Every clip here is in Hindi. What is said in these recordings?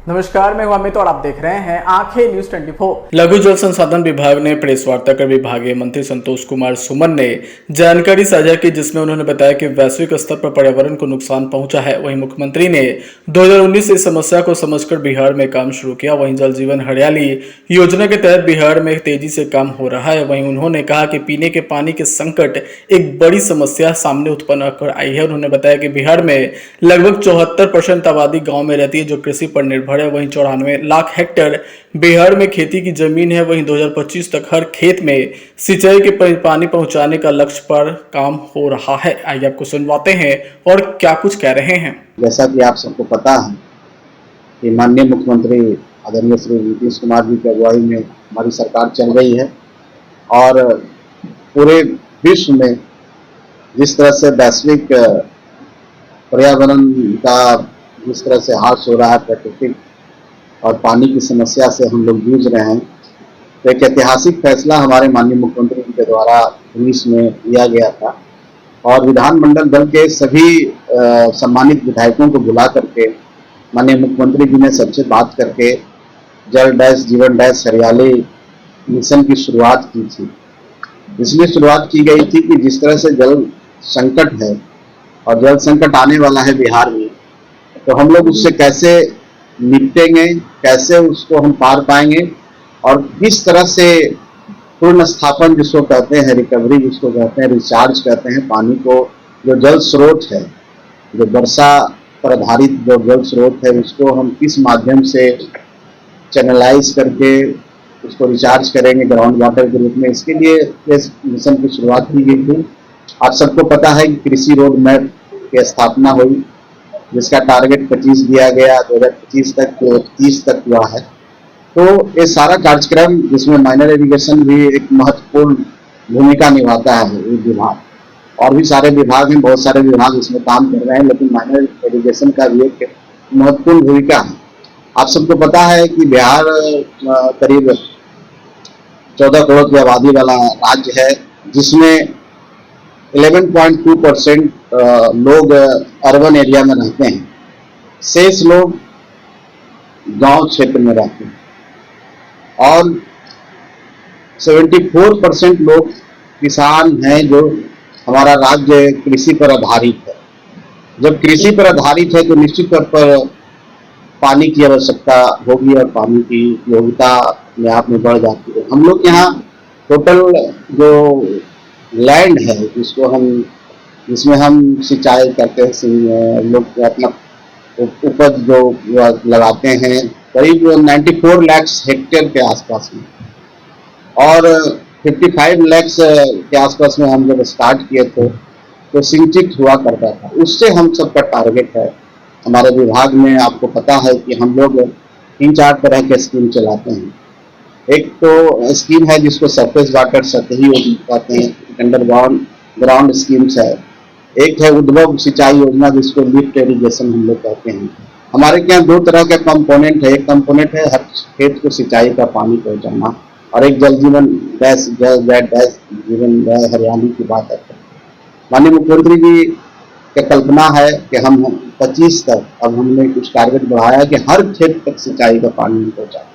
नमस्कार, मैं हूं अमित और आप देख रहे हैं आंखें न्यूज 24। लघु जल संसाधन विभाग ने प्रेस वार्ता कर विभागीय मंत्री संतोष कुमार सुमन ने जानकारी साझा की, जिसमें उन्होंने बताया कि वैश्विक स्तर पर पर्यावरण को नुकसान पहुंचा है। वहीं मुख्यमंत्री ने 2019 से इस समस्या को समझकर बिहार में काम शुरू किया। वहीं जल जीवन हरियाली योजना के तहत बिहार में तेजी से काम हो रहा है। वहीं उन्होंने कहा कि पीने के पानी के संकट एक बड़ी समस्या सामने उत्पन्न कर आई है। उन्होंने बताया कि बिहार में लगभग 74% आबादी गाँव में रहती है, जो कृषि पर निर्भर है। वहीं 94 लाख हेक्टेयर बिहार में खेती की जमीन है। वहीं 2025 तक हर खेत में सिंचाई के पानी पहुंचाने का लक्ष्य पर काम हो रहा है। आइए आपको सुनवाते हैं और क्या कुछ कह रहे हैं। जैसा कि आप सबको पता है कि माननीय मुख्यमंत्री आदरणीय श्री नीतीश कुमार जी की अगुवाई में हमारी सरकार चल रही है और पूरे विश्व में जिस तरह से वैश्विक पर्यावरण का जिस तरह से हास हो रहा है, प्राकृतिक और पानी की समस्या से हम लोग जूझ रहे हैं, तो एक ऐतिहासिक फैसला हमारे माननीय मुख्यमंत्री जी के द्वारा 19 में लिया गया था और विधानमंडल दल के सभी सम्मानित विधायकों को बुला करके माननीय मुख्यमंत्री जी ने सबसे बात करके जल डैश जीवन डैश हरियाली मिशन की शुरुआत की थी। इसलिए शुरुआत की गई थी कि जिस तरह से जल संकट है और जल संकट आने वाला है बिहार में, तो हम लोग उससे कैसे निपटेंगे, कैसे उसको हम पार पाएंगे और किस तरह से पूर्ण स्थापन जिसको कहते हैं, रिकवरी जिसको कहते हैं, रिचार्ज कहते हैं, पानी को जो जल स्रोत है, जो वर्षा पर आधारित जो जल स्रोत है, उसको हम किस माध्यम से चैनलाइज करके उसको रिचार्ज करेंगे ग्राउंड वाटर के रूप में। इसके लिए इस मिशन की शुरुआत की गई थी। आप सबको पता है कि कृषि रोड मैप की स्थापना हुई, जिसका टारगेट 25 दिया गया, 2025 तक 30 तक हुआ है। तो ये सारा कार्यक्रम जिसमें माइनर इरिगेशन भी एक महत्वपूर्ण भूमिका निभाता है ये विभाग, और भी सारे विभाग हैं, बहुत सारे विभाग इसमें काम कर रहे हैं, लेकिन माइनर इरिगेशन का भी एक महत्वपूर्ण भूमिका है। आप सबको पता है कि बिहार करीब 14 करोड़ की आबादी वाला राज्य है, जिसमें 11.2% लोग अर्बन एरिया में रहते हैं, शेष लोग गांव क्षेत्र में रहते हैं और 74% लोग किसान हैं, जो हमारा राज्य कृषि पर आधारित है। जब कृषि पर आधारित है तो निश्चित तौर पर पानी की आवश्यकता होगी और पानी की उपयोगिता अपने आप में बढ़ जाती है। हम लोग यहाँ टोटल जो लैंड है जिसमें हम सिंचाई करते हैं, लोग अपना उपज जो लगाते हैं, करीब 94 लाख हेक्टेयर के आसपास में, और 55 लाख के आसपास में हम जब स्टार्ट किए थे तो सिंचित हुआ करता था। उससे हम सबका टारगेट है हमारे विभाग में। आपको पता है कि हम लोग 3-4 तरह के स्कीम चलाते हैं। एक तो स्कीम है जिसको सरफेस वाटर सतही योजना कहते हैं, अंडरग्राउंड स्कीम्स है। एक है उद्भव सिंचाई योजना जिसको लिफ्ट इरिगेशन हम लोग कहते हैं। हमारे यहाँ 2 तरह का कंपोनेंट है। एक कंपोनेंट है हर खेत को सिंचाई का पानी पहुंचाना, और एक जल जीवन डैश जीवन हरियाली की बात है। माननीय मुख्यमंत्री जी की कल्पना है कि हम 25 तक अब हमने कुछ टारगेट बढ़ाया कि हर खेत तक सिंचाई का पानी पहुंचाए,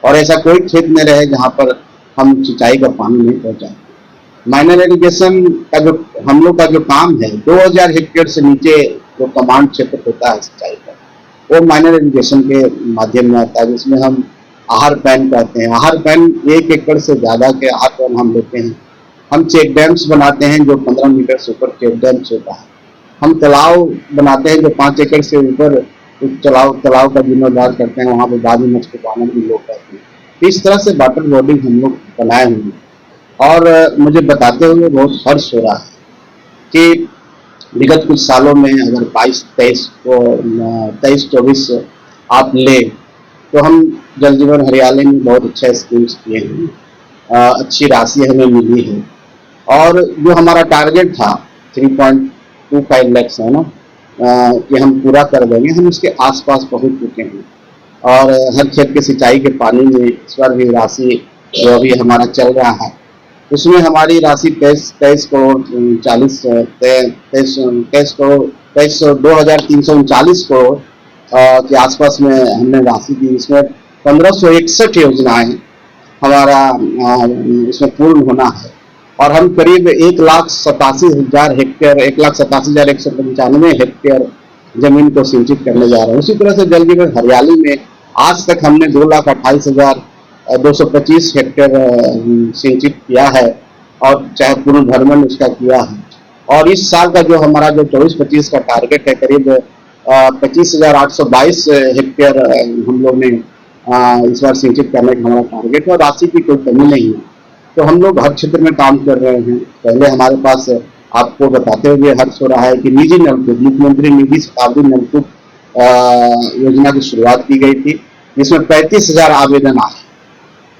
और ऐसा कोई खेत में रहे जहां पर हम सिंचाई का पानी नहीं पहुंचाए। माइनर इरिगेशन का जो हम लोग का जो काम है, 2000 हेक्टेयर से नीचे जो कमांड क्षेत्र होता है सिंचाई का, वो माइनर इरिगेशन के माध्यम में आता है, जिसमें हम आहार पैन कहते हैं। आहार पैन 1 एकड़ से ज़्यादा के आहार पैन हम लेते हैं। हम चेक डैम्स बनाते हैं जो 15 मीटर से ऊपर चेक डैम्स होता है। हम तालाब बनाते हैं जो 5 एकड़ से ऊपर तालाब का जीर्णोद्धार करते हैं, वहाँ पर बाजी मछली पालन भी लोग करते हैं। इस तरह से वाटर बॉडी हम लोग बनाए हुए हैं, और मुझे बताते हुए बहुत हर्ष हो रहा है कि विगत कुछ सालों में अगर 22-24 आप ले तो हम जल जीवन हरियाली में बहुत अच्छा स्कीम्स किए हैं, अच्छी राशि हमें मिली है, और जो हमारा टारगेट था 3.25 लाख है ना, कि हम पूरा कर देंगे, हम उसके आसपास पहुंच चुके हैं। और हर खेत के सिंचाई के पानी में इस बार भी राशि जो अभी हमारा चल रहा है, उसमें हमारी राशि 23 करोड़ 2,339 करोड़ के आसपास में हमने राशि दी। इसमें 1561 योजनाएं हमारा इसमें पूर्ण होना है और हम करीब 1,87,000 हेक्टेयर 1,87,195 हेक्टेयर जमीन को सिंचित करने जा रहे हैं। उसी तरह से जल जीवन हरियाली में आज तक हमने 2,28,225 हेक्टेयर सिंचित किया है और चाहे पूर्ण भ्रमण उसका किया है। और इस साल का जो हमारा जो 24-25 का टारगेट है करीब 25,822 हेक्टेयर हम लोग ने इस बार सिंचित करने का हमारा टारगेट है और राशि की कोई कमी नहीं है। तो हम लोग हर क्षेत्र में काम कर रहे हैं। पहले हमारे पास आपको बताते हुए हर्ष हो रहा है कि निजी नलकूप मुख्यमंत्री निधि शताब्दी नलकूप योजना की शुरुआत की गई थी, जिसमें 35,000 आवेदन आए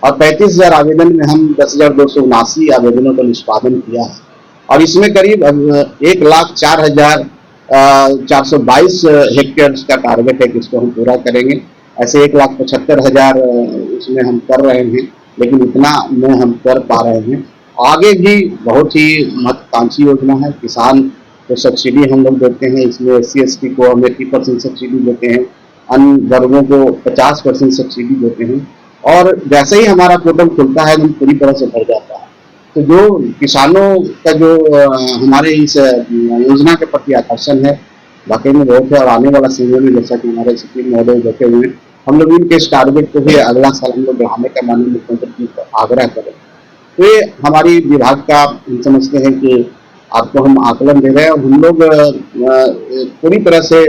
और 35,000 आवेदन में हम 10,279 आवेदनों का निष्पादन किया है और इसमें करीब 1,04,422 हेक्टेयर का टारगेट है कि इसको हम पूरा करेंगे। ऐसे 1,75,000 इसमें हम कर रहे हैं, लेकिन इतना में हम कर पा रहे हैं। आगे भी बहुत ही महत्वाकांक्षी योजना है। किसान को सब्सिडी हम लोग देते हैं, इसमें SC/ST को हम 80% सब्सिडी देते हैं, अन्य वर्गों को 50% सब्सिडी देते हैं और जैसे ही हमारा पोर्टल खुलता है हम पूरी तरह से भर जाता है। तो जो किसानों का जो हमारे इस योजना के प्रति आकर्षण है वाकई में बहुत है और आने वाला समय में जैसा कि हमारे सुप्रीम महोदय बैठे हुए हैं, हम लोग इनके इस टारगेट को भी अगला साल हम लोग बढ़ाने का माननीय मुख्यमंत्री जी को आग्रह करें। तो ये हमारी विभाग का हम समझते हैं कि आपको हम आकलन दे रहे हैं और हम लोग पूरी तरह से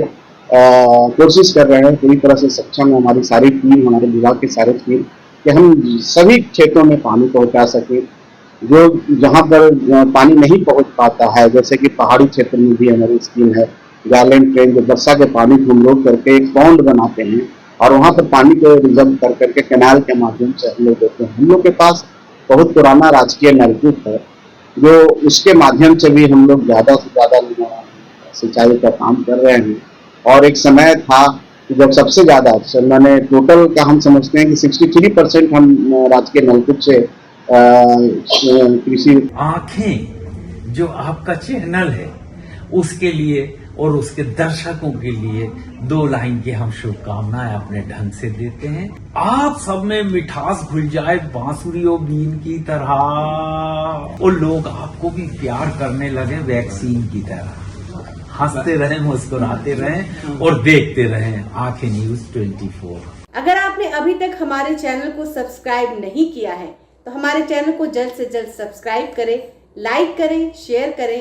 कोशिश कर रहे हैं, पूरी तरह से सक्षम है हमारी सारी टीम, हमारे विभाग की सारी टीम कि हम सभी क्षेत्रों में पानी पहुंचा सकें। जो जहां पर पानी नहीं पहुंच पाता है, जैसे कि पहाड़ी क्षेत्र में भी हमारी स्कीम है गार्लेंड ट्रेन, जो वर्षा के पानी को हम लोग करके एक पॉन्ड बनाते हैं और वहां पर पानी को रिजर्व कर करके कैनाल के माध्यम से हम लोग देते हैं। हम लोग के पास बहुत पुराना राजकीय नलकूप है, जो उसके माध्यम से भी हम लोग ज़्यादा से ज़्यादा सिंचाई का काम कर रहे हैं। और एक समय था कि जब सबसे ज़्यादा मैंने टोटल का हम समझते हैं कि 63% हम राजकीय नलकूप से कृषि। आँखें जो आपका चैनल है उसके लिए और उसके दर्शकों के लिए 2 लाइन की हम शुभकामनाएं अपने ढंग से देते हैं। आप सब में मिठास घुल जाए बांसुरी और बीन की तरह और लोग आपको भी प्यार करने लगे वैक्सीन की तरह। हंसते रहें, मुस्कुराते रहें और देखते रहें आंखें न्यूज 24। अगर आपने अभी तक हमारे चैनल को सब्सक्राइब नहीं किया है तो हमारे चैनल को जल्द से जल्द सब्सक्राइब करें, लाइक करें, शेयर करें।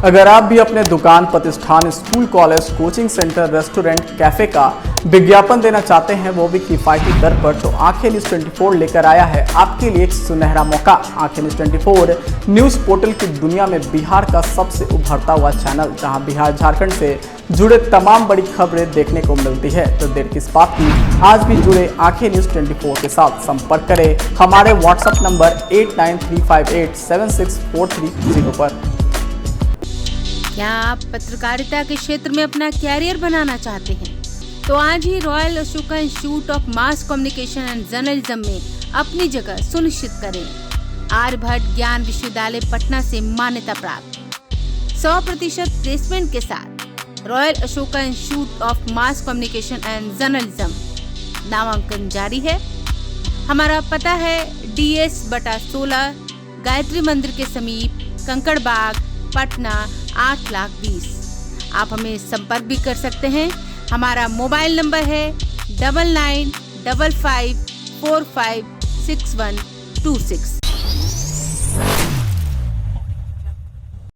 अगर आप भी अपने दुकान, प्रतिष्ठान, school, college, coaching centre, restaurant, cafe का विज्ञापन देना चाहते हैं, वो भी किफायती दर पर, तो आंखें न्यूज़ 24 लेकर आया है आपके लिए एक सुनहरा मौका। आंखें न्यूज़ 24 न्यूज़ पोर्टल की दुनिया में बिहार का सबसे उभरता हुआ चैनल, जहां बिहार झारखंड से जुड़े तमाम बड़ी खबरें देखने को मिलती है। तो देर किस बात की, आज भी जुड़े आंखें न्यूज़ 24 के साथ। संपर्क करें हमारे व्हाट्सएप नंबर 8935876430 पर। क्या आप पत्रकारिता के क्षेत्र में अपना कैरियर बनाना चाहते हैं? तो आज ही royal Ashoka institute of mass communication and journalism में अपनी जगह सुनिश्चित करें। आर्यभट्ट ज्ञान विश्वविद्यालय पटना से मान्यता प्राप्त 100% प्लेसमेंट के साथ royal Ashoka institute of mass communication and journalism नामांकन जारी है। हमारा पता है DS/16 गायत्री मंदिर के समीप, कंकड़ बाग, पटना 8,20,000। आप हमें संपर्क भी कर सकते हैं। हमारा मोबाइल नंबर है 9955456126।